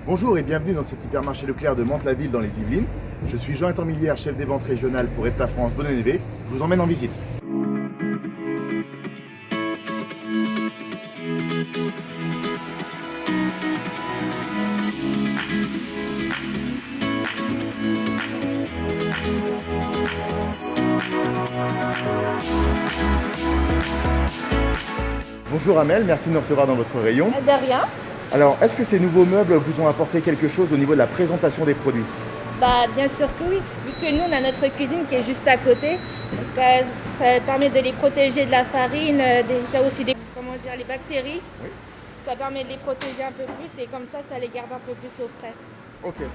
Bonjour et bienvenue dans cet hypermarché Leclerc de Mantes-la-Ville dans les Yvelines. Je suis Jonathan Millière, chef des ventes régionales pour EPTA France Bonne-Neve. Je vous emmène en visite. Bonjour Amel, merci de nous recevoir dans votre rayon. De rien. Alors, est-ce que ces nouveaux meubles vous ont apporté quelque chose au niveau de la présentation des produits? Bah bien sûr que oui, vu que nous on a notre cuisine qui est juste à côté. Donc, ça permet de les protéger de la farine, déjà aussi des les bactéries. Oui. Ça permet de les protéger un peu plus et comme ça les garde un peu plus au frais. Ok.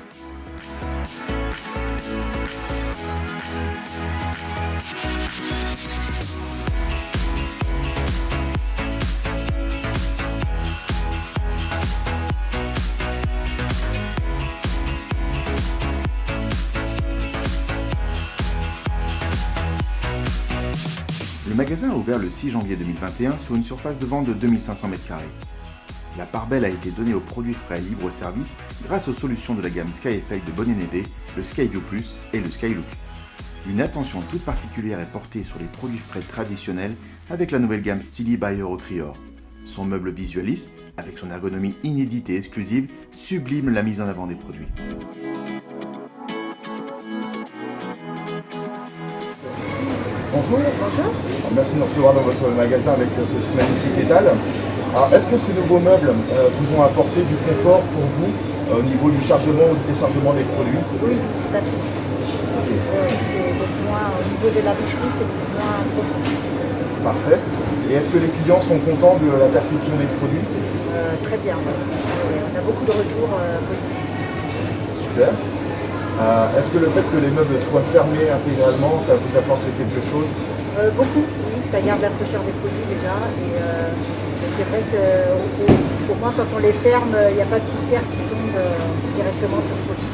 Le magasin a ouvert le 6 janvier 2021 sur une surface de vente de 2500 m². La part belle a été donnée aux produits frais libre-service grâce aux solutions de la gamme Sky Effect de Bonne-Neve, le Skyview Plus et le Skylook. Une attention toute particulière est portée sur les produits frais traditionnels avec la nouvelle gamme Steely by Eurocrior. Son meuble visualiste, avec son ergonomie inédite et exclusive, sublime la mise en avant des produits. Bonjour. Bonjour. Merci de nous recevoir dans votre magasin avec ce magnifique étal. Alors, est-ce que ces nouveaux meubles vous ont apporté du confort pour vous au niveau du chargement ou du déchargement des produits? Oui, tout à fait. C'est beaucoup moins, au niveau de la boucherie, c'est beaucoup moins profond. Parfait. Et est-ce que les clients sont contents de la perception des produits? Très bien, oui. On a beaucoup de retours positifs. Super. Est-ce que le fait que les meubles soient fermés intégralement, ça vous apporte quelque chose? Beaucoup, oui, ça garde la fraîcheur des produits déjà. Et c'est vrai que pour moi, quand on les ferme, il n'y a pas de poussière qui tombe directement sur le produit.